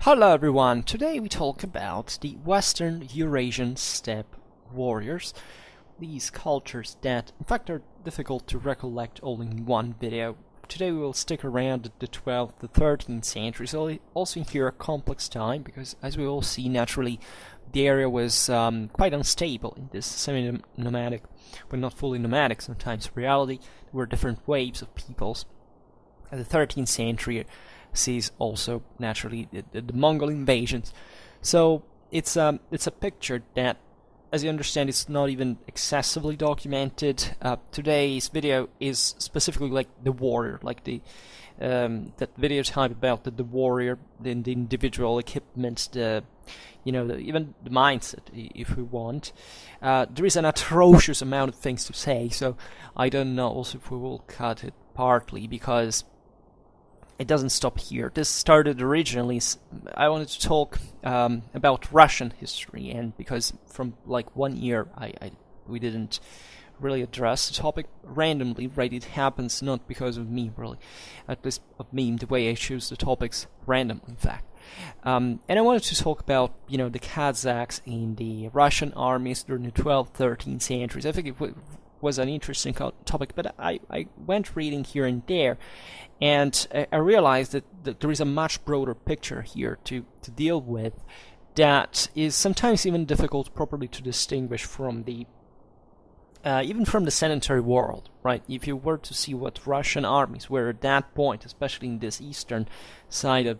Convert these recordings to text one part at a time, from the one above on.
Hello everyone, today we talk about the Western Eurasian steppe warriors. These cultures that in fact are difficult to recollect all in one video. Today we will stick around at the 12th to 13th century, so also here a complex time because as we all see naturally the area was quite unstable in this semi-nomadic, but not fully nomadic sometimes reality. There were different waves of peoples. At the 13th century sees also naturally the Mongol invasions. So it's a picture that, as you understand, it's not even excessively documented. Today's video is specifically like the warrior, like the that video type about the warrior, the individual equipment, even the mindset, if we want. There is an atrocious amount of things to say, so I don't know also if we will cut it partly because it doesn't stop here. This started originally, I wanted to talk about Russian history, and because from like 1 year we didn't really address the topic randomly, right? It happens not because of me, really, at least of me, the way I choose the topics randomly, in fact. And I wanted to talk about, the Kazakhs in the Russian armies during the 12th, 13th centuries. I think it was an interesting topic, but I went reading here and there, and I realized that there is a much broader picture here to deal with that is sometimes even difficult properly to distinguish from the even from the sedentary world, right? If you were to see what Russian armies were at that point, especially in this eastern side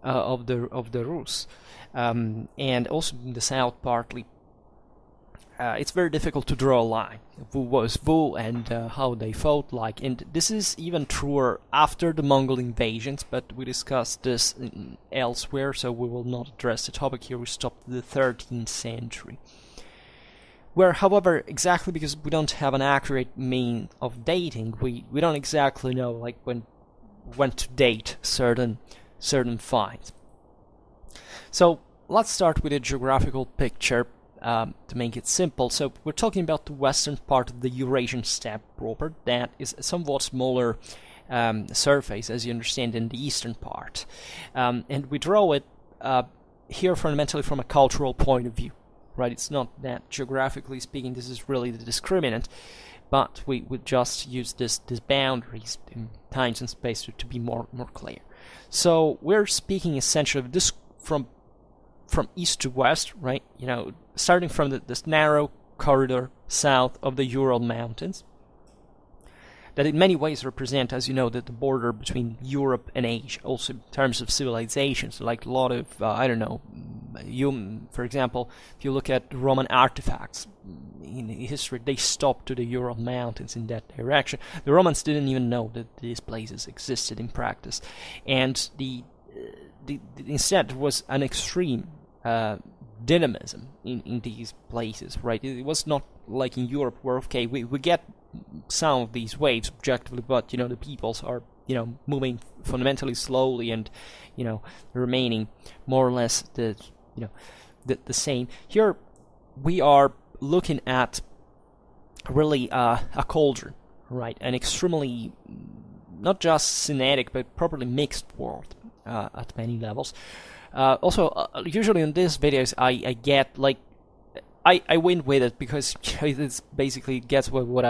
of the Rus, and also in the south partly, it's very difficult to draw a line. Who was who and how they fought like. And this is even truer after the Mongol invasions, but we discussed this elsewhere, so we will not address the topic here. We stopped at the 13th century. Where, however, exactly because we don't have an accurate mean of dating, we don't exactly know like when to date certain finds. So let's start with a geographical picture. To make it simple, so we're talking about the western part of the Eurasian steppe proper. That is a somewhat smaller surface, as you understand, than the eastern part, and we draw it here fundamentally from a cultural point of view, right? It's not that geographically speaking this is really the discriminant, but we would just use this boundaries in times and space to be more clear. So we're speaking essentially of this from east to west, right? Starting from this narrow corridor south of the Ural Mountains, that in many ways represent, as you know, the border between Europe and Asia, also in terms of civilizations, like a lot of, for example, if you look at Roman artifacts in history, they stopped to the Ural Mountains in that direction. The Romans didn't even know that these places existed in practice, and instead there was an extreme dynamism in these places, right? It was not like in Europe where, okay, we get some of these waves objectively, but, the peoples are, moving fundamentally slowly and, remaining more or less the same. Here we are looking at really a cauldron, right? An extremely, not just synetic, but properly mixed world at many levels. Also, usually in these videos, I get like I win with it because this basically gets what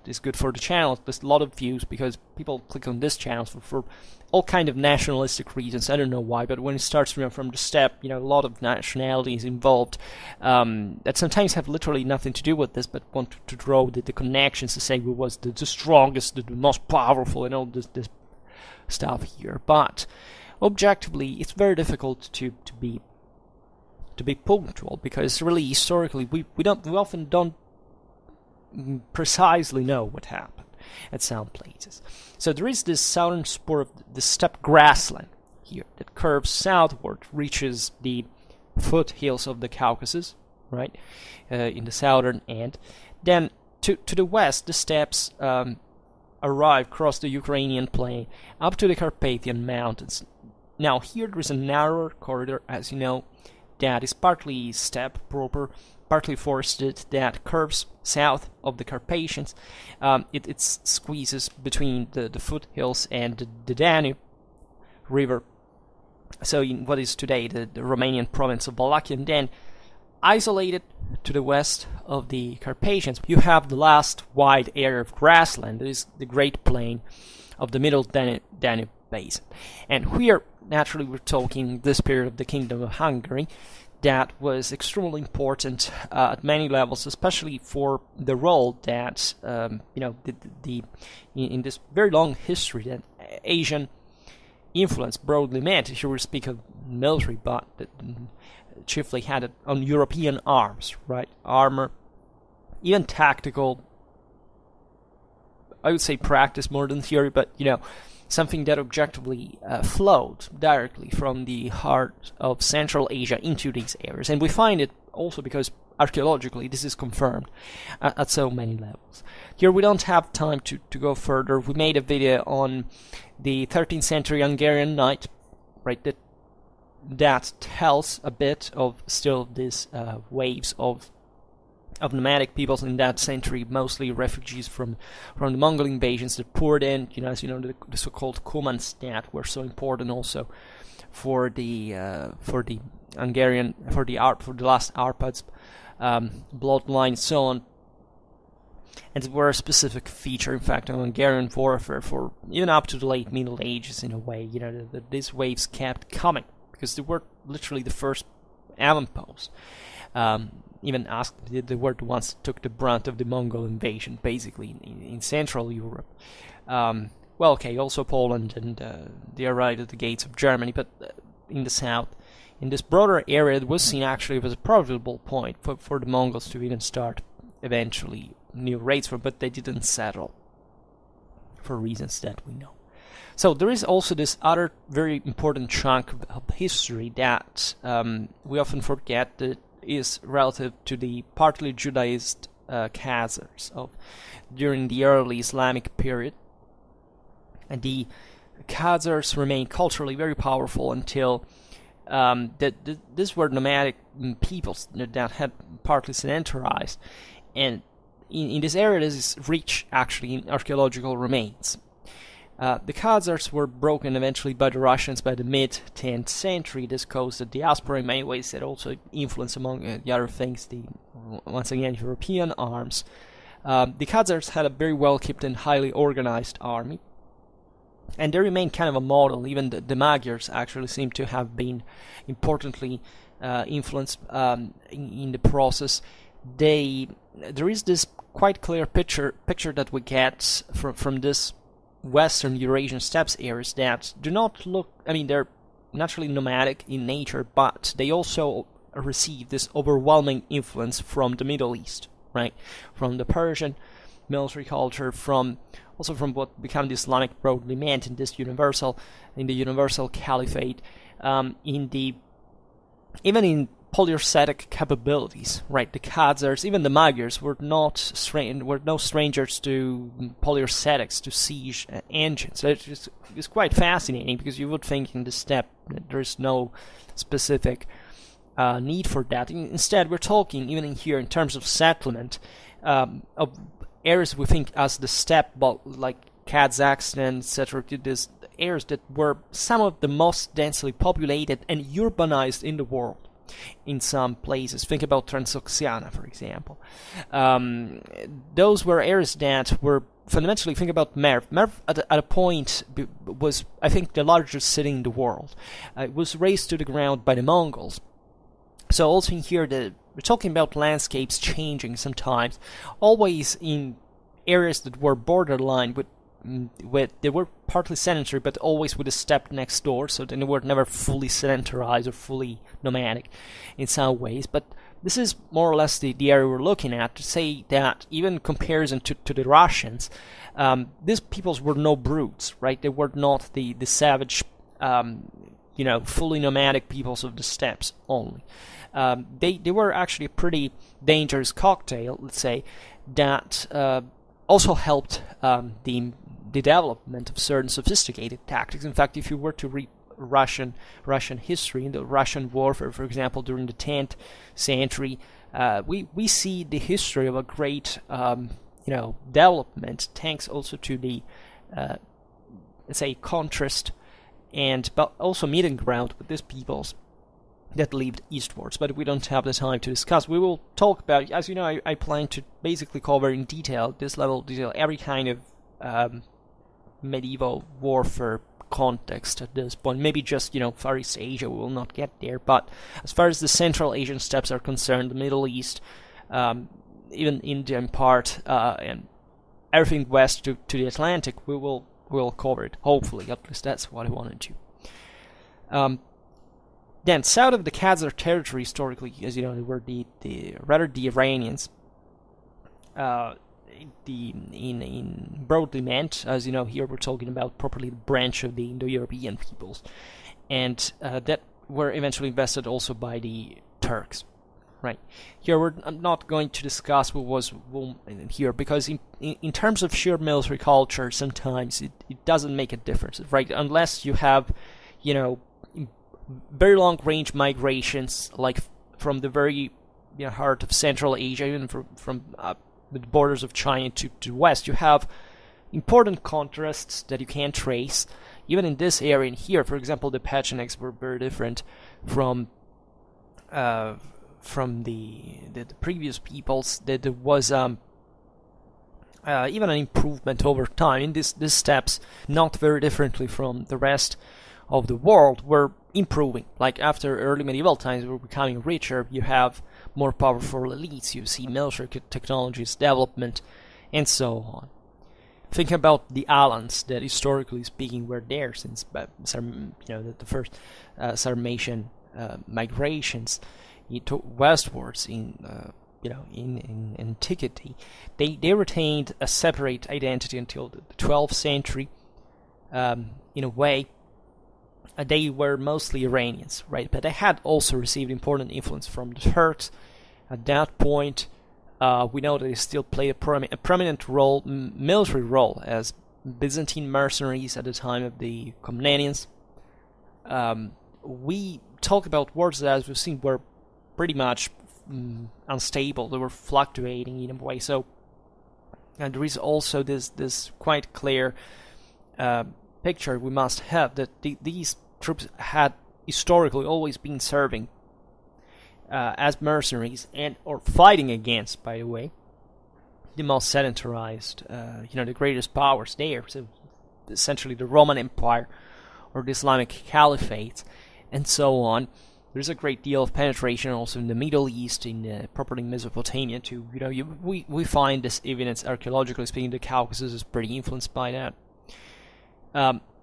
is good for the channel. There's a lot of views because people click on this channel for all kind of nationalistic reasons. I don't know why, but when it starts from the steppe, a lot of nationalities involved that sometimes have literally nothing to do with this, but want to draw the connections to say we was the strongest, the most powerful, and all this stuff here, but objectively, it's very difficult to be punctual because really historically we often don't precisely know what happened at some places. So there is this southern spur of the steppe grassland here that curves southward, reaches the foothills of the Caucasus, right, in the southern end. Then to the west, the steppes arrive across the Ukrainian plain up to the Carpathian Mountains. Now here there is a narrower corridor, as you know, that is partly steppe proper, partly forested, that curves south of the Carpathians. It squeezes between the foothills and the Danube River so in what is today the Romanian province of Wallachia, and then isolated to the west of the Carpathians, you have the last wide area of grassland. That is the Great Plain of the Middle Danube Basin. And here, naturally, we're talking this period of the Kingdom of Hungary that was extremely important at many levels, especially for the role that in this very long history that Asian influence broadly meant. Here we speak of military, but chiefly had it on European arms, right? Armor, even tactical, I would say practice more than theory, but something that objectively flowed directly from the heart of Central Asia into these areas. And we find it also because archaeologically this is confirmed at so many levels. Here we don't have time to go further. We made a video on the 13th century Hungarian knight, right, that tells a bit of still these waves of nomadic peoples in that century, mostly refugees from the Mongol invasions that poured in. As you know, the so-called Kuman-stat were so important also for the Hungarian, for the last Arpads bloodline, so on. And they were a specific feature, in fact, of Hungarian warfare for even up to the late Middle Ages. In a way, these waves kept coming because they were literally the first avant-posts. Even asked, they were the ones that took the brunt of the Mongol invasion, basically, in Central Europe. Well, okay, also Poland, and they arrived at the gates of Germany, but in the south, in this broader area, it was seen actually as a profitable point for the Mongols to even start eventually new raids from, but they didn't settle for reasons that we know. So there is also this other very important chunk of history that we often forget, that is relative to the partly Judaized Khazars of during the early Islamic period. And the Khazars remained culturally very powerful until these were nomadic peoples that had partly sedentarized, and in this area this is rich actually in archaeological remains. The Khazars were broken eventually by the Russians by the mid-10th century. This caused the diaspora in many ways, that also influenced, among the other things, once again, European arms. The Khazars had a very well-kept and highly organized army, and they remained kind of a model. Even the Magyars actually seem to have been importantly influenced in the process. There is this quite clear picture that we get from this Western Eurasian steppes areas that do not look, they're naturally nomadic in nature, but they also receive this overwhelming influence from the Middle East, right? From the Persian military culture, also from what became the Islamic broadly meant in the universal caliphate, even in polyurcetic capabilities, right? The Khazars, even the Magyars, were no strangers to polyurcetics, to siege engines. So it's quite fascinating, because you would think in the steppe that there is no specific need for that. Instead, we're talking, even in here, in terms of settlement, of areas we think as the steppe, but like Kazakhstan, etc., these areas that were some of the most densely populated and urbanized in the world. In some places, think about Transoxiana, for example. Those were areas that were fundamentally, think about Merv. Merv at a point was, I think, the largest city in the world. It was razed to the ground by the Mongols. So also in here, we're talking about landscapes changing sometimes, always in areas that were borderline with they were partly sedentary, but always with a steppe next door, so they were never fully sedentarized or fully nomadic in some ways. But this is more or less the area we're looking at, to say that even in comparison to the Russians, these peoples were no brutes, right? They were not the savage, fully nomadic peoples of the steppes only. They were actually a pretty dangerous cocktail, let's say, that also helped the development of certain sophisticated tactics. In fact, if you were to read Russian history, in the Russian warfare, for example, during the 10th century, we see the history of a great development, thanks also to the let's say contrast but also meeting ground with these peoples that lived eastwards, but we don't have the time to discuss. We will talk about, as you know, I plan to basically cover in detail, this level of detail, every kind of medieval warfare context at this point. Maybe just, Far East Asia, we will not get there, but as far as the Central Asian steppes are concerned, the Middle East, even India in part, and everything west to the Atlantic, we'll cover it, hopefully. At least that's what I wanted to. Then, south of the Khazar territory, historically, as you know, they were the Iranians. In broadly meant, as you know, here we're talking about properly the branch of the Indo-European peoples, and that were eventually invested also by the Turks. Right. Here I'm not going to discuss what was here, because in terms of sheer military culture, sometimes it doesn't make a difference, right? Unless you have, very long-range migrations, like from the very heart of Central Asia, even from the borders of China to west, you have important contrasts that you can trace. Even in this area in here, for example, the Pechenegs were very different from the previous peoples. That there was even an improvement over time in these steppes, not very differently from the rest of the world, were improving. Like after early medieval times, we're becoming richer, you have more powerful elites, you see military technologies development, and so on. Think about the Alans that, historically speaking, were there since the first Sarmatian migrations westwards in antiquity. They retained a separate identity until the 12th century. In a way, they were mostly Iranians, right? But they had also received important influence from the Turks. At that point, we know that they still played a prominent role, military role, as Byzantine mercenaries at the time of the Komnenians. We talk about wars that, as we've seen, were pretty much unstable. They were fluctuating in a way. So, and there is also this quite clear picture we must have that these troops had historically always been serving as mercenaries or fighting against, by the way, the most sedentarized, the greatest powers there. So essentially the Roman Empire or the Islamic Caliphate, and so on. There's a great deal of penetration also in the Middle East, in properly Mesopotamia too. We find this evidence archaeologically speaking. The Caucasus is pretty influenced by that.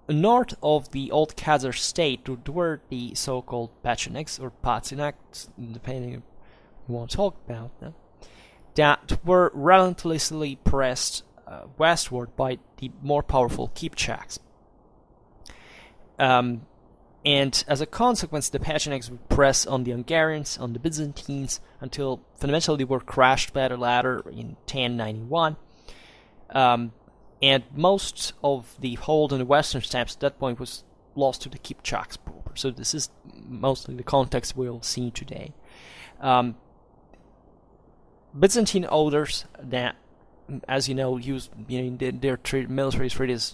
North of the old Khazar state were the so-called Pechenegs or Patzinaks, depending on what you want to talk about them, that were relentlessly pressed westward by the more powerful Kipchaks. And as a consequence, the Pechenegs would press on the Hungarians, on the Byzantines, until fundamentally they were crushed by the latter in 1091. And most of the hold on the western steppes at that point was lost to the Kipchaks proper. So this is mostly the context we'll see today. Byzantine authors that, as you know, used in their military treatises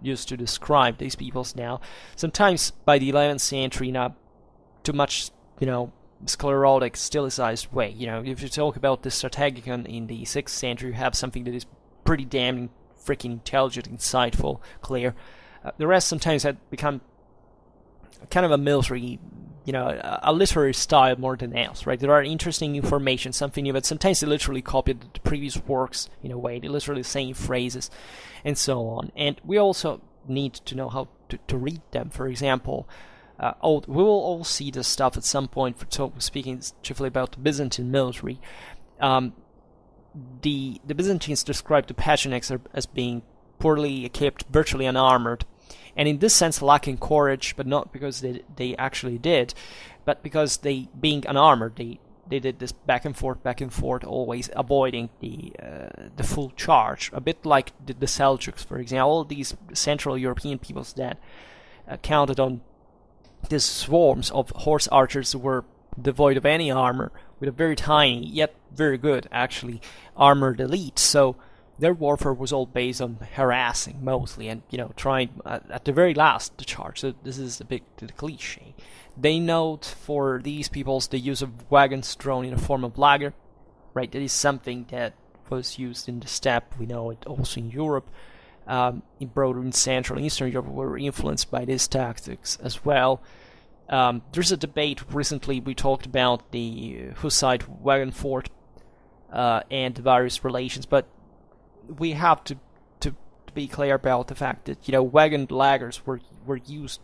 used to describe these peoples now, sometimes by the 11th century, not too much, sclerotic, stilized way. If you talk about the Strategicon in the 6th century, you have something that is pretty damning freaking intelligent, insightful, clear. The rest sometimes had become kind of a military, a literary style more than else, right? There are interesting information, something new, but sometimes they literally copied the previous works in a way. They literally saying phrases, and so on. And we also need to know how to read them. For example, we will all see this stuff at some point, speaking chiefly about the Byzantine military. The Byzantines described the Pechenegs as being poorly equipped, virtually unarmored, and in this sense lacking courage, but not because they actually did, but because they, being unarmored, they did this back and forth, always avoiding the full charge, a bit like the Seljuks, for example. All these Central European peoples that counted on these swarms of horse archers who were devoid of any armor, with a very tiny, yet very good, actually, armored elite. So their warfare was all based on harassing mostly, and trying at the very last to charge. So this is a bit the cliche. They note for these peoples the use of wagons drawn in a form of lager, right? That is something that was used in the steppe. We know it also in Europe. In broader in Central and Eastern Europe were influenced by these tactics as well. There's a debate recently. We talked about the Hussite wagon fort and the various relations, but we have to be clear about the fact that wagon lagers were used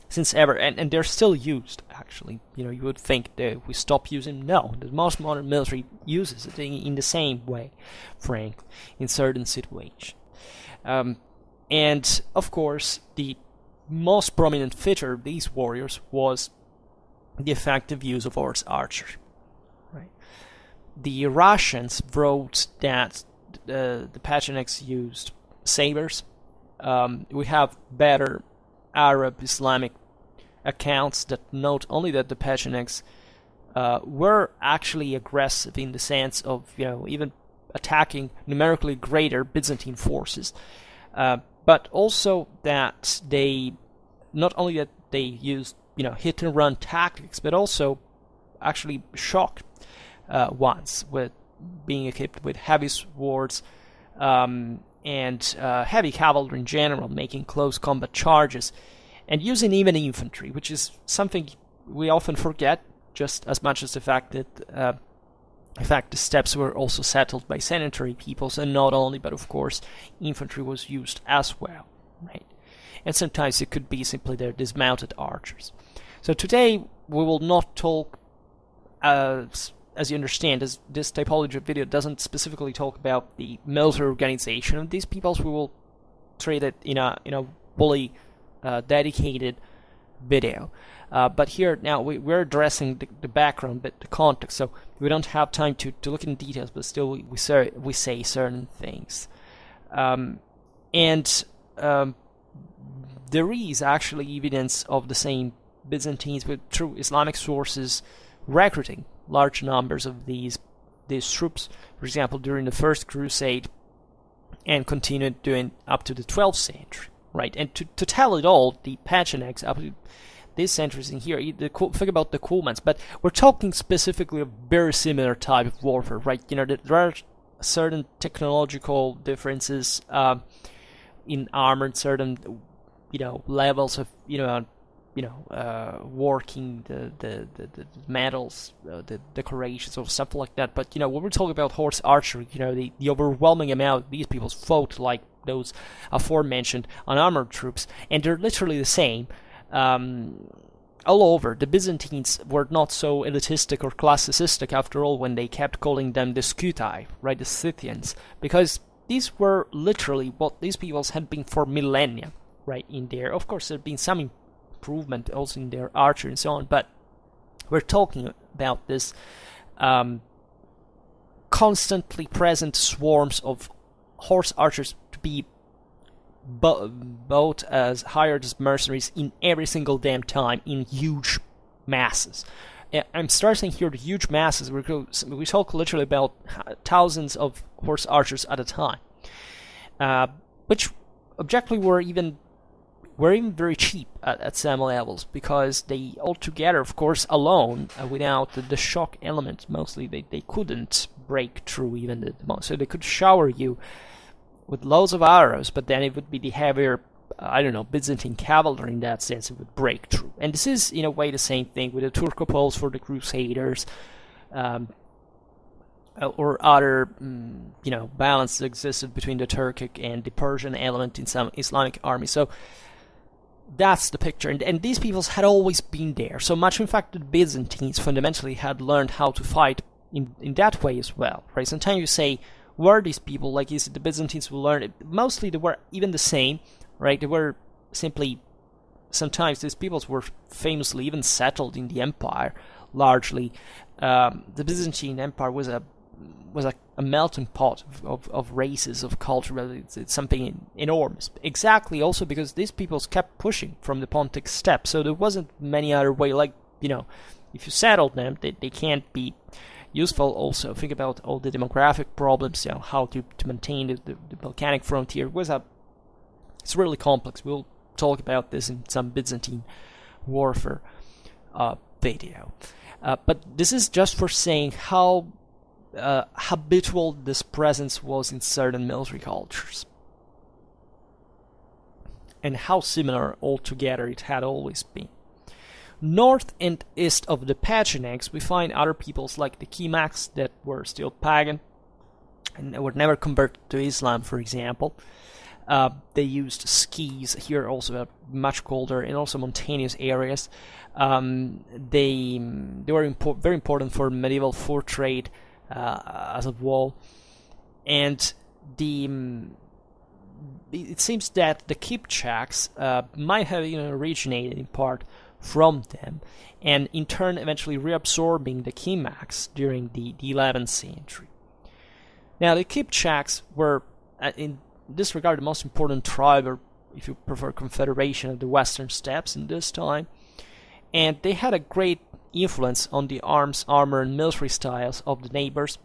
since ever, and they're still used. Actually, you would think that we stop using them. No, the most modern military uses it in the same way, frankly, in certain situations. And of course, the most prominent feature of these warriors was the effective use of horse archers. Right? The Eurasians wrote that the Pechenegs used sabers. We have better Arab Islamic accounts that note only that the Pechenegs were actually aggressive in the sense of even attacking numerically greater Byzantine forces, but also that they not only that they used hit and run tactics, but also actually shocked ones with being equipped with heavy swords and heavy cavalry in general, making close combat charges and using even infantry, which is something we often forget, just as much as the fact that in fact, the steppes were also settled by sedentary peoples, and not only, but of course, infantry was used as well, right? And sometimes it could be simply their dismounted archers. So today we will not talk, as you understand, as this typology video doesn't specifically talk about the military organization of these peoples. We will treat it in a fully dedicated video. But here now we're addressing the background, but the context, so we don't have time to look in details, but still we say certain things. There is actually evidence of the same Byzantines through Islamic sources recruiting large numbers of these troops, for example, during the First Crusade, and continued doing up to the 12th century, right? And to tell it all, the Pechenegs up to these centuries in here, think about the Kumans, but we're talking specifically of very similar type of warfare, right? There are certain technological differences in armor, certain levels of working the metals, the decorations or something like that. But when we're talking about horse archery, the overwhelming amount of these people fought like those aforementioned unarmored troops, and they're literally the same. All over. The Byzantines were not so elitistic or classicistic after all when they kept calling them the Scuti, right, the Scythians, because these were literally what these peoples had been for millennia, right, in there. Of course, there had been some improvement also in their archery and so on, but we're talking about this constantly present swarms of horse archers to be both as hired as mercenaries in every single damn time in huge masses. I'm stressing here the huge masses. We talk literally about thousands of horse archers at a time, which objectively were even very cheap at some levels, because they altogether, of course, alone, without the shock element, mostly they couldn't break through even the most. So they could shower you with loads of arrows, but then it would be the heavier, Byzantine cavalry in that sense, it would break through. And this is, in a way, the same thing with the Turcopoles for the Crusaders, or other, balance that existed between the Turkic and the Persian element in some Islamic armies. So that's the picture. And these peoples had always been there. So much, in fact, the Byzantines fundamentally had learned how to fight in that way as well, right? Sometimes you say, were these people, like is it the Byzantines who learned it? Mostly they were even the same, right? They were simply, sometimes these peoples were famously even settled in the empire, largely. The Byzantine Empire was a melting pot of races, of culture. It's something enormous. Exactly, also because these peoples kept pushing from the Pontic steppe, so there wasn't many other way, like, if you settled them, they can't be useful. Also, think about all the demographic problems, how to maintain the Balkanic frontier. It's really complex. We'll talk about this in some Byzantine warfare video. But this is just for saying how habitual this presence was in certain military cultures, and how similar altogether it had always been. North and east of the Pechenegs, we find other peoples like the Kimaks that were still pagan and were never converted to Islam, for example. They used skis here, also much colder and also mountainous areas. They were very important for medieval fur trade as a wall, and it seems that the Kipchaks might have originated in part from them, and in turn eventually reabsorbing the Kimaks during the 11th century. Now, the Kipchaks were, in this regard, the most important tribe, or if you prefer, confederation of the Western Steppes in this time, and they had a great influence on the arms, armor, and military styles of the neighbors,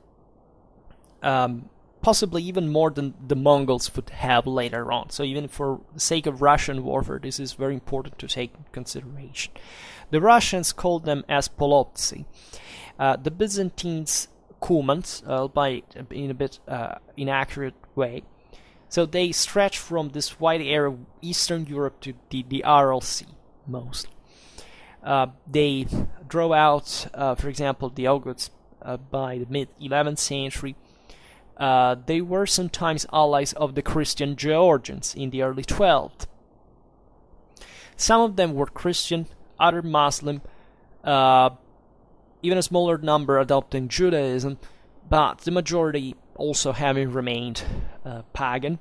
possibly even more than the Mongols would have later on. So even for the sake of Russian warfare, this is very important to take into consideration. The Russians called them as Polotsi. The Byzantines, Cumans, albeit in a bit inaccurate way. So they stretch from this wide area of Eastern Europe to the Aral Sea, mostly. They drove out, for example, the Oghuz by the mid-11th century. They were sometimes allies of the Christian Georgians in the early 12th. Some of them were Christian, other Muslim, even a smaller number adopting Judaism, but the majority also having remained pagan.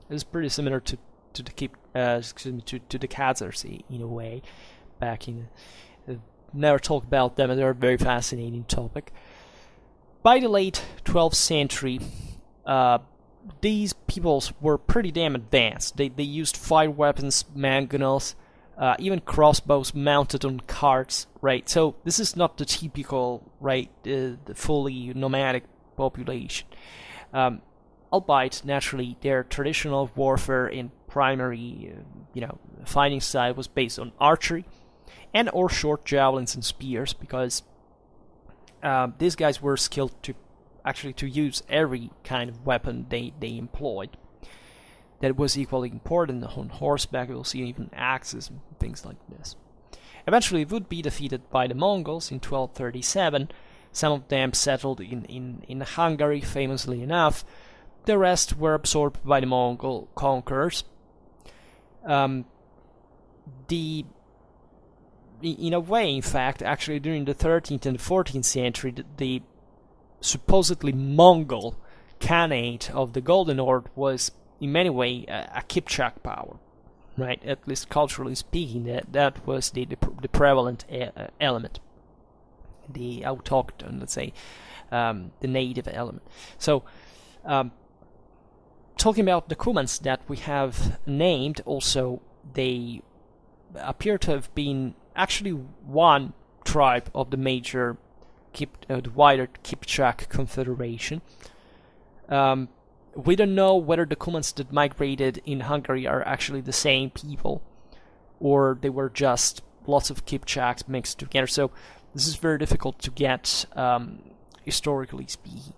It's pretty similar to the Khazars in a way. Never talk about them, and they're a very fascinating topic. By the late 12th century, these peoples were pretty damn advanced. They used fire weapons, mangonels, even crossbows mounted on carts, right? So this is not the typical, right, the fully nomadic population. Albeit, naturally, their traditional warfare in primary, fighting style was based on archery and or short javelins and spears, because these guys were skilled to use every kind of weapon they employed. That was equally important on horseback. We'll see even axes and things like this. Eventually, it would be defeated by the Mongols in 1237. Some of them settled in Hungary, famously enough. The rest were absorbed by the Mongol conquerors. In a way, in fact, actually during the 13th and 14th century, the supposedly Mongol Khanate of the Golden Horde was in many ways a Kipchak power, right? At least culturally speaking, that was the prevalent element, the autochthon, let's say, the native element. So, talking about the Cumans that we have named, also they appear to have been actually one tribe of the major, the wider Kipchak confederation. We don't know whether the Cumans that migrated in Hungary are actually the same people, or they were just lots of Kipchaks mixed together. So this is very difficult to get, historically speaking.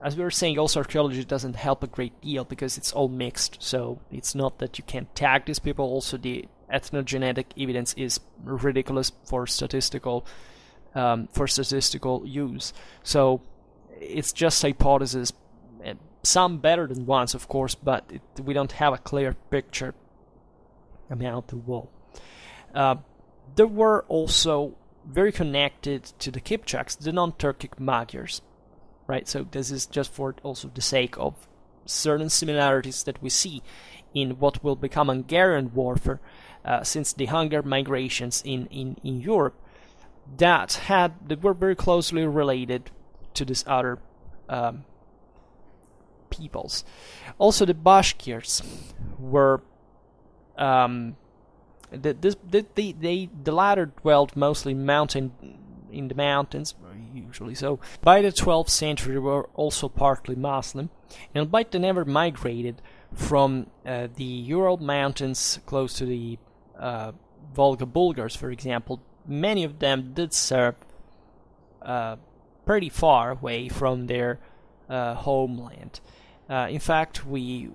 As we were saying, also archaeology doesn't help a great deal because it's all mixed. So it's not that you can tag these people. Also, the ethnogenetic evidence is ridiculous for statistical use. So it's just hypothesis, some better than ones, of course, but we don't have a clear picture about the wall. There were also very connected to the Kipchaks, the non-Turkic Magyars, right? So this is just for also the sake of certain similarities that we see in what will become Hungarian warfare, since the Hungar migrations in Europe that were very closely related to these other peoples. Also, the Bashkirs were the latter dwelled mostly in the mountains, usually. So by the 12th century, they were also partly Muslim, and albeit they never migrated from the Ural Mountains close to the Volga Bulgars, for example, many of them did serve pretty far away from their homeland. In fact, we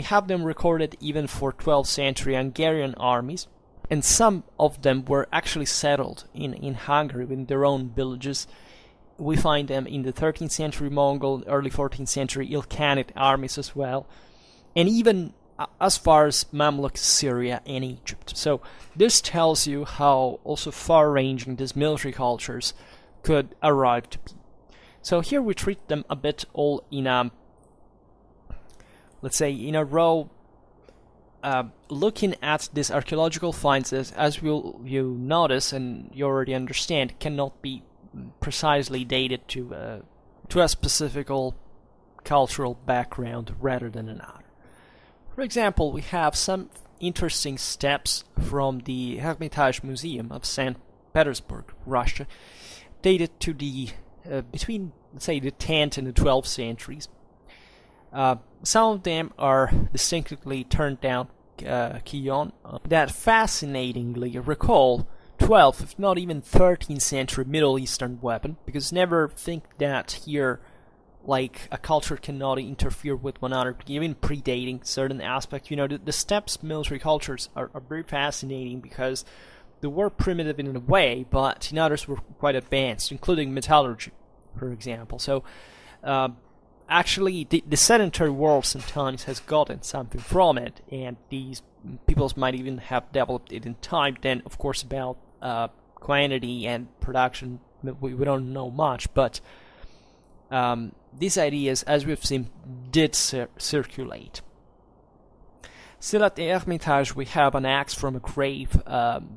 have them recorded even for 12th century Hungarian armies, and some of them were actually settled in Hungary in their own villages. We find them in the 13th century Mongol, early 14th century Ilkhanate armies as well, and even as far as Mamluk Syria and Egypt. So this tells you how also far-ranging these military cultures could arrive to be. So here we treat them a bit all in a, let's say, in a row, looking at these archaeological finds, as you notice and you already understand, cannot be precisely dated to a specific cultural background rather than another. For example, we have some interesting steps from the Hermitage Museum of St. Petersburg, Russia, dated to the between, let's say, the 10th and the 12th centuries. Some of them are distinctly turned down Kion that fascinatingly recall 12th, if not even 13th century Middle Eastern weapon, because never think that here like a culture cannot interfere with one another, even predating certain aspects. You know, the steppes military cultures are very fascinating because they were primitive in a way, but in others were quite advanced, including metallurgy, for example. So actually the sedentary world sometimes has gotten something from it, and these peoples might even have developed it in time. Then of course about quantity and production we don't know much, but these ideas, as we've seen, did circulate. Still at the Hermitage we have an axe from a grave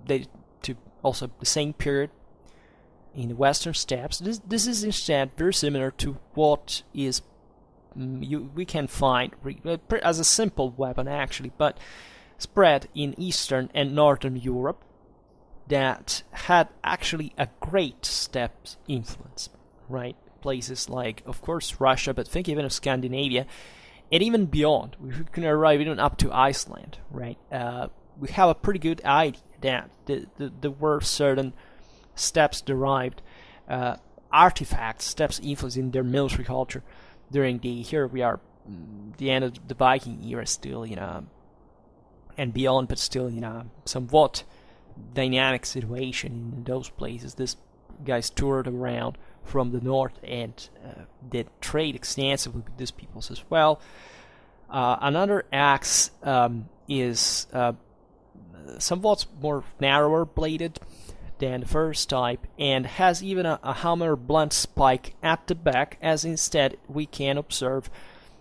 dated to also the same period in the western steppes. This is instead very similar to what is we can find as a simple weapon actually, but spread in Eastern and Northern Europe that had actually a great steppe influence, right? Places like, of course, Russia, but think even of Scandinavia, and even beyond. We can arrive even up to Iceland, right? We have a pretty good idea that there were certain steppes-derived artifacts, steppes influence in their military culture during here we are, the end of the Viking era still, and beyond, but still, somewhat dynamic situation in those places. This guys toured around from the north and did trade extensively with these peoples as well. Another axe is somewhat more narrower bladed than the first type, and has even a hammer blunt spike at the back, as instead we can observe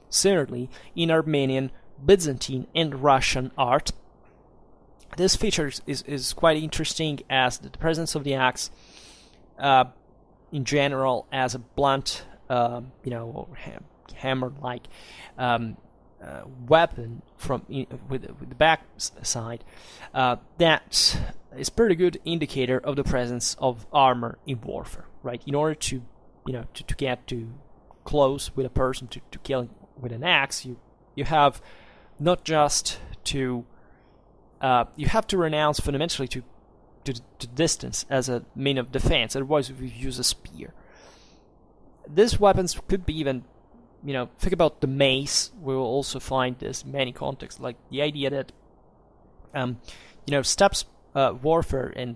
similarly in Armenian, Byzantine, and Russian art. This feature is quite interesting, as the presence of the axe in general as a blunt, hammer-like weapon with the back side, that is pretty good indicator of the presence of armor in warfare, right? In order to get too close with a person to kill him with an axe, you have not just to you have to renounce fundamentally to distance as a mean of defense. Otherwise, if you use a spear, these weapons could be even, think about the mace. We will also find this in many contexts, like the idea that, steppes warfare and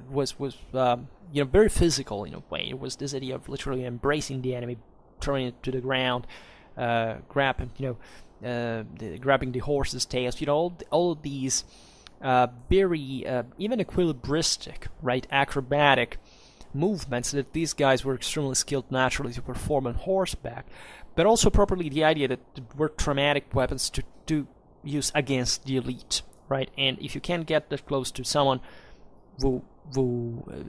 was very physical in a way. It was this idea of literally embracing the enemy, throwing it to the ground, grabbing the horse's tails. All of these very even equilibristic, right, acrobatic movements that these guys were extremely skilled naturally to perform on horseback, but also properly the idea that were traumatic weapons to use against the elite, right? And if you can't get that close to someone who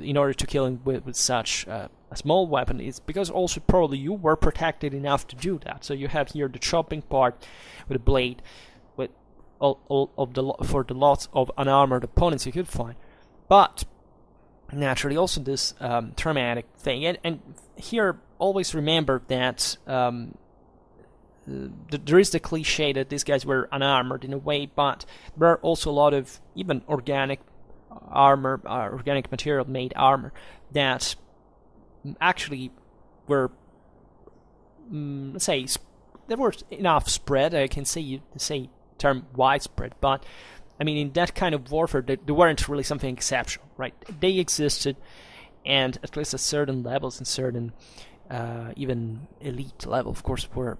in order to kill him with such a small weapon, it's because also probably you were protected enough to do that. So you have here the chopping part with a blade, with all of for the lots of unarmored opponents you could find. But naturally also this traumatic thing. And here, always remember that there is the cliche that these guys were unarmored in a way, but there are also a lot of even organic armor, organic material made armor that actually were, let's say, there were enough spread. I can say term widespread, but I mean, in that kind of warfare, they weren't really something exceptional, right? They existed, and at least at certain levels, and certain even elite level, of course, were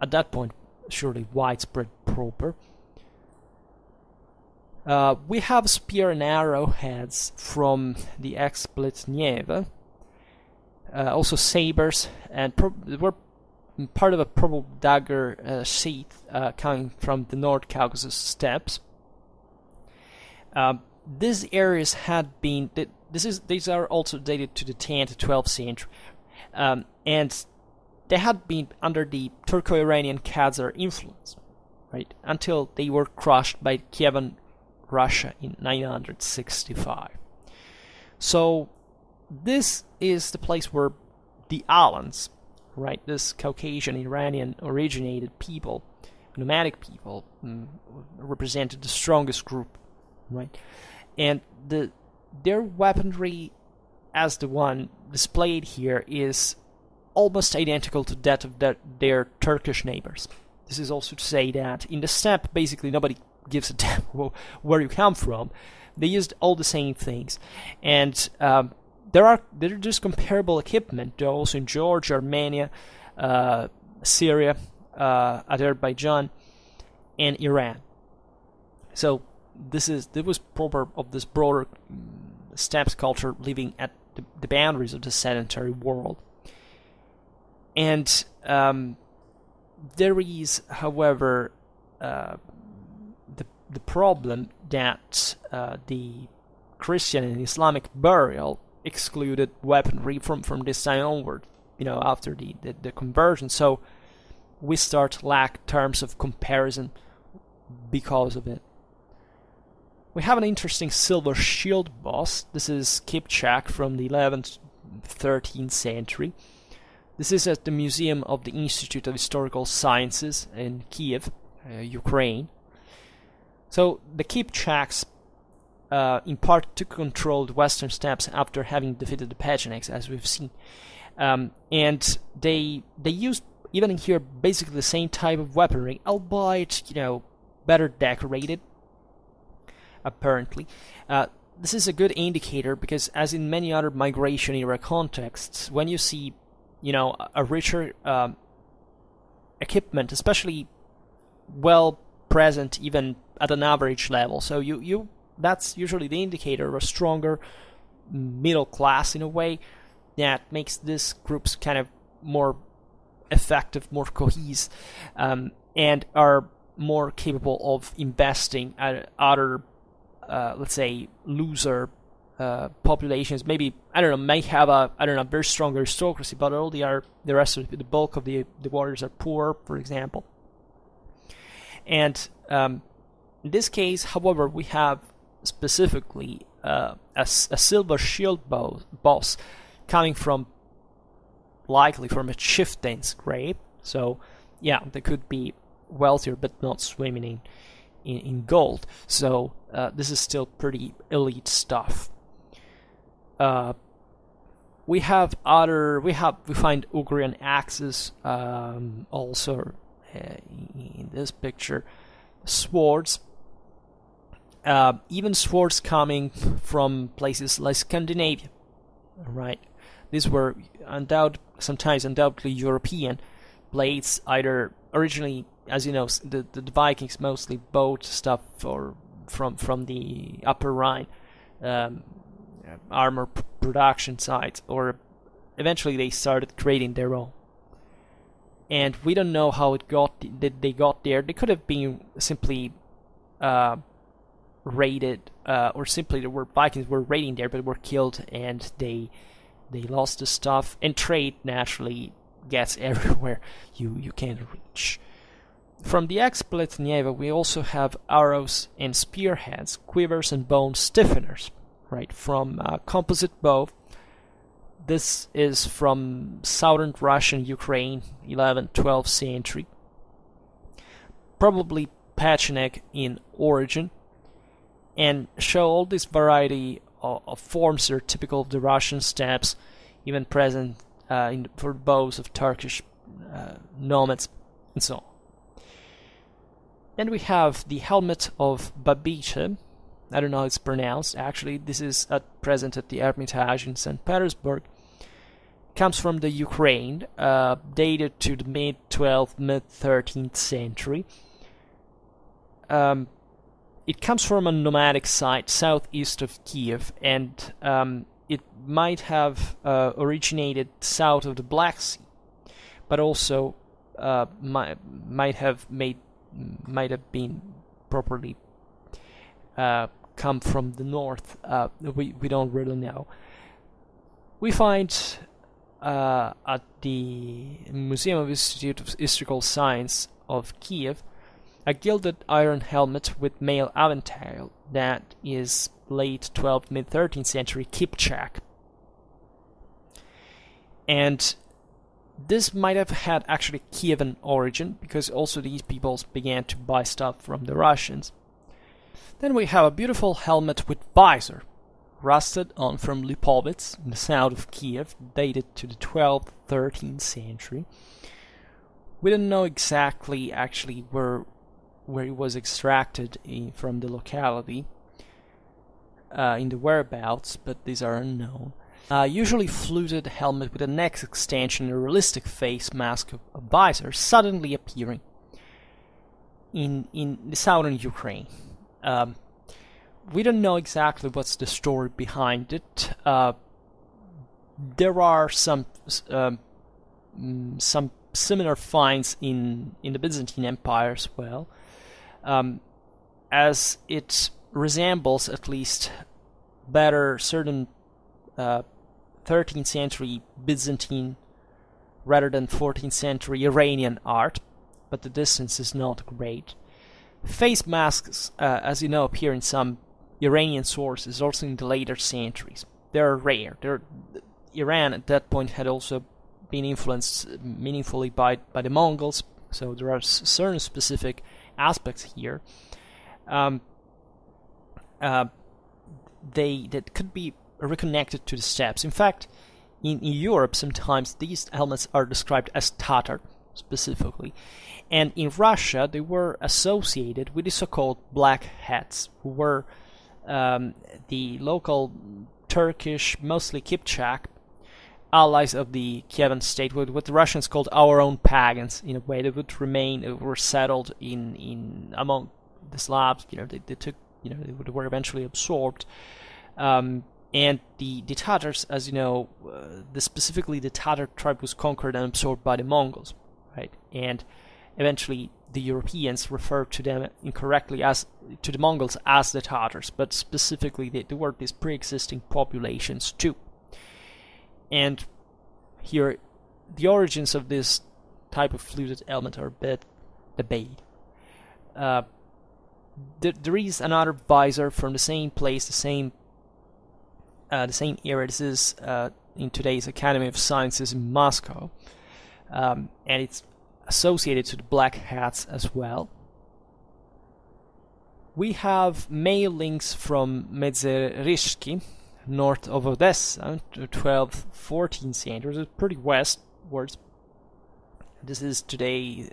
at that point surely widespread proper. We have spear and arrow heads from the XIII-XIII, also sabers, and they were part of a purple dagger sheath coming from the North Caucasus steppes. These areas had been. These are also dated to the 10th to 12th century, and they had been under the Turco-Iranian Khazar influence, right, until they were crushed by Kievan Russia in 965. So this is the place where the Alans, right, this Caucasian Iranian originated people, nomadic people, represented the strongest group, right, and their weaponry, as the one displayed here, is almost identical to that of their Turkish neighbors. This is also to say that in the steppe, basically nobody gives a damn where you come from. They used all the same things, and there is comparable equipment also in Georgia, Armenia, Syria, Azerbaijan, and Iran. So there was proper of this broader steppes culture living at the boundaries of the sedentary world. And there is, however, the problem that the Christian and Islamic burial excluded weaponry from this time onward, after the conversion. So we start lack terms of comparison because of it. We have an interesting silver shield boss. This is Kipchak from the 11th, 13th century. This is at the Museum of the Institute of Historical Sciences in Kiev, Ukraine. So the Kipchaks in part took control of the western steppes after having defeated the Pechenegs, as we've seen. And they used, even in here, basically the same type of weaponry, albeit, better decorated, apparently. This is a good indicator because, as in many other migration era contexts, when you see, a richer equipment, especially well present even at an average level, so that's usually the indicator of a stronger middle class in a way that makes these groups kind of more effective, more cohesive, and are more capable of investing at other, let's say, loser populations. Maybe, may have a very strong aristocracy, but all the rest of the bulk of the warriors are poor, for example. And in this case, however, we have specifically a silver shield boss coming likely from a chieftain's grave. So yeah, they could be wealthier but not swimming in gold. So this is still pretty elite stuff. We find Ugrian axes also in this picture. Swords, even swords coming from places like Scandinavia, right? These were sometimes undoubtedly European blades, either originally, as you know, the Vikings mostly bought stuff from the Upper Rhine armor production sites, or eventually they started creating their own. And we don't know how they got there. They could have been simply raided, or simply there were Vikings were raiding there but were killed and they lost the stuff. And trade naturally gets everywhere you can reach. From the XIII-XIII we also have arrows and spearheads, quivers and bone stiffeners, right, from composite bow. This is from southern Russia and Ukraine, 11th, 12th century. Probably Pecheneck in origin, and show all this variety of forms that are typical of the Russian steppes, even present for bows of Turkish nomads, and so on. Then we have the helmet of Babiche. I don't know how it's pronounced. Actually, this is present at the Hermitage in St. Petersburg. Comes from the Ukraine, dated to the mid-12th, mid-13th century. It comes from a nomadic site southeast of Kiev, and it might have originated south of the Black Sea, but also might have been properly come from the north. We don't really know. We find at the Museum of Institute of Historical Science of Kiev a gilded iron helmet with mail aventail that is late 12th, mid-13th century Kipchak. And this might have had actually Kievan origin, because also these peoples began to buy stuff from the Russians. Then we have a beautiful helmet with visor, rusted on from Lipovets in the south of Kiev, dated to the 12th, 13th century. We don't know exactly actually where it was extracted from the locality, in the whereabouts, but these are unknown. Usually fluted helmet with a neck extension and a realistic face mask of visor suddenly appearing in the southern Ukraine. We don't know exactly what's the story behind it. There are some similar finds in the Byzantine Empire as well, as it resembles at least better certain 13th century Byzantine rather than 14th century Iranian art, but the distance is not great. Face masks, as you know, appear in some Iranian sources, also in the later centuries. They're rare. Iran at that point had also been influenced meaningfully by the Mongols, so there are certain specific aspects here that could be reconnected to the steppes. In fact, in Europe sometimes these helmets are described as Tatar specifically, and in Russia they were associated with the so-called Black Hats, who were the local Turkish, mostly Kipchak, allies of the Kievan state, what the Russians called our own pagans. In a way, they would were settled in among the Slavs. They took, they were eventually absorbed. And the Tatars, as you know, specifically the Tatar tribe was conquered and absorbed by the Mongols, right? And eventually the Europeans referred to them incorrectly to the Mongols as the Tatars, but specifically they were these pre-existing populations too. And here, the origins of this type of fluted element are a bit debated. There is another visor from the same place, the same era. This is in today's Academy of Sciences in Moscow, and it's associated to the Black Hats as well. We have mail links from Medzerishki, north of Odessa, to 12th, 14th centuries. It's pretty westwards. This is today.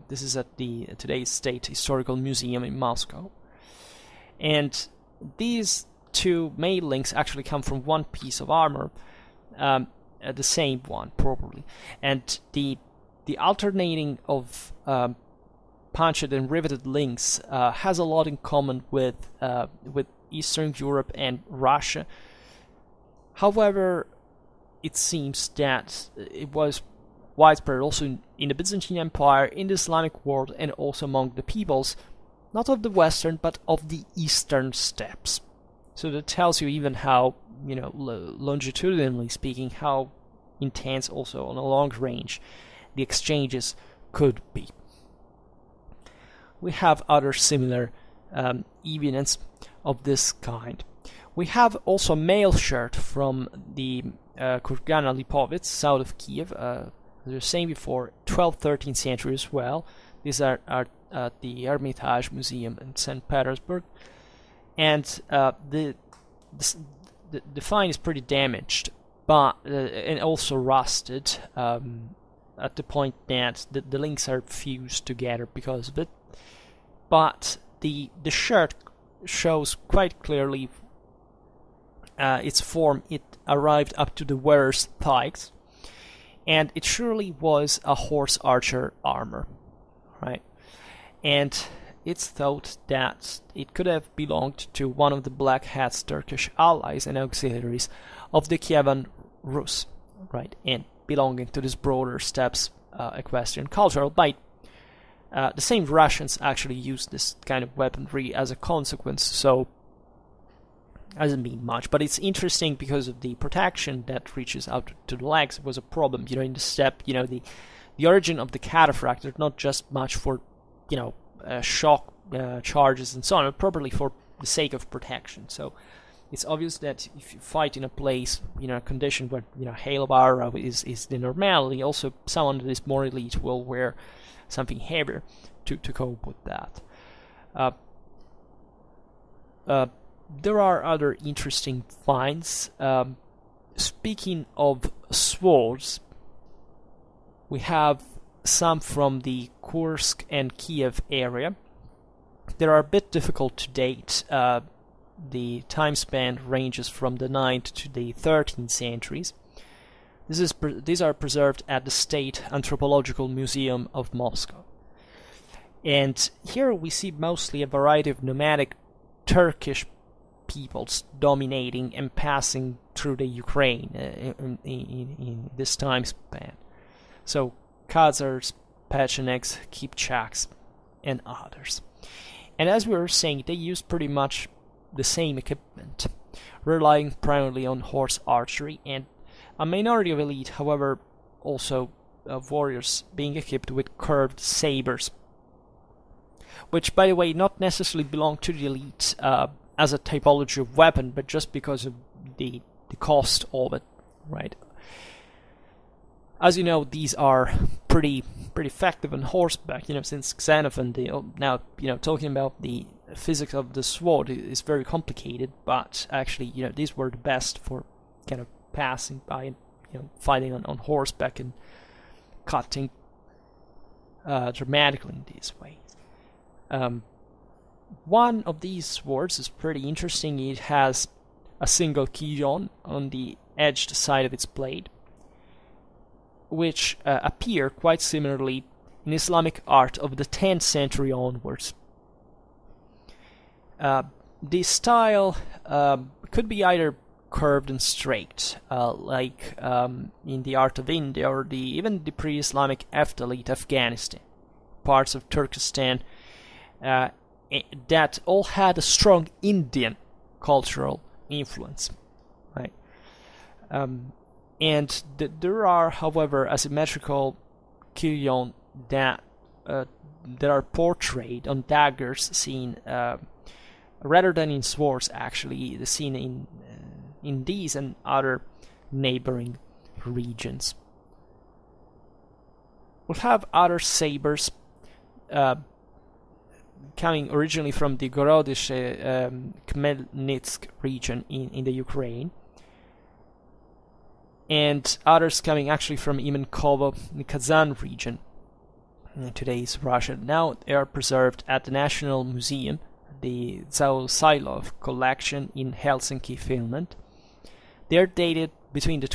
This is at the today's State Historical Museum in Moscow, and these two mail links actually come from one piece of armor, the same one probably, and the alternating of punched and riveted links has a lot in common with Eastern Europe and Russia. However, it seems that it was widespread also in the Byzantine Empire, in the Islamic world, and also among the peoples, not of the Western, but of the Eastern steppes. So that tells you even how, longitudinally speaking, how intense also on a long range the exchanges could be. We have other similar evidence of this kind. We have also a mail shirt from the Kurgana Lipovets, south of Kiev, as we were saying before, 12th, 13th century as well. These are at the Hermitage Museum in St. Petersburg. And the find is pretty damaged, but and also rusted at the point that the links are fused together because of it. But the shirt shows quite clearly its form. It arrived up to the wearer's thighs, and it surely was a horse archer armor, right? And it's thought that it could have belonged to one of the Black Hat's Turkish allies and auxiliaries of the Kievan Rus, right? And belonging to this broader steppes equestrian culture, albeit the same Russians actually used this kind of weaponry as a consequence, so doesn't mean much. But it's interesting because of the protection that reaches out to the legs was a problem. In the steppe, the origin of the cataphract is not just much for, shock charges and so on, but probably for the sake of protection. So it's obvious that if you fight in a place, a condition where, hail of arrow is the normality, also someone that is more elite will wear something heavier to cope with that. There are other interesting finds. Speaking of swords, we have some from the Kursk and Kiev area. They are a bit difficult to date. The time span ranges from the 9th to the 13th centuries. These are preserved at the State Anthropological Museum of Moscow. And here we see mostly a variety of nomadic Turkish peoples dominating and passing through the Ukraine in this time span. So Khazars, Pechenegs, Kipchaks, and others. And as we were saying, they use pretty much the same equipment, relying primarily on horse archery, and a minority of elite, however, also warriors being equipped with curved sabers, which, by the way, not necessarily belong to the elite as a typology of weapon, but just because of the cost of it, right? As you know, these are pretty effective on horseback. Since Xenophon, now talking about the physics of the sword is very complicated, but actually, these were the best for kind of passing by and fighting on horseback and cutting dramatically in this way. One of these swords is pretty interesting. It has a single kilyon on the edged side of its blade, which appear quite similarly in Islamic art of the 10th century onwards. The style could be either curved and straight, like in the art of India, or even the pre-Islamic Eftalite Afghanistan, parts of Turkestan, that all had a strong Indian cultural influence, right? And there are, however, asymmetrical kilyon that are portrayed on daggers seen rather than in swords, actually seen in these and other neighboring regions. We'll have other sabers coming originally from the Gorodische Khmelnytsk region in the Ukraine, and others coming actually from Imenkovo in the Kazan region in today's Russia. Now they are preserved at the National Museum, the Zaosilov collection in Helsinki, Finland. They are dated between the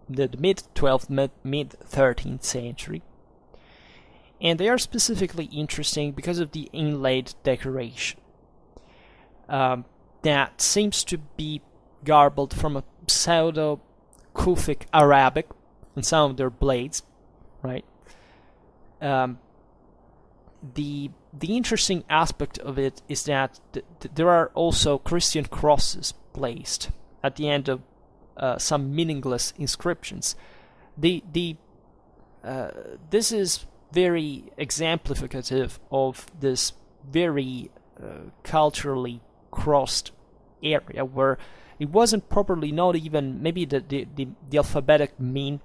mid-12th, mid-13th century. And they are specifically interesting because of the inlaid decoration that seems to be garbled from a pseudo-Kufic Arabic in some of their blades, right? The interesting aspect of it is that there are also Christian crosses placed at the end of some meaningless inscriptions. This is very exemplificative of this very culturally crossed area where it wasn't properly, not even maybe the alphabetic mean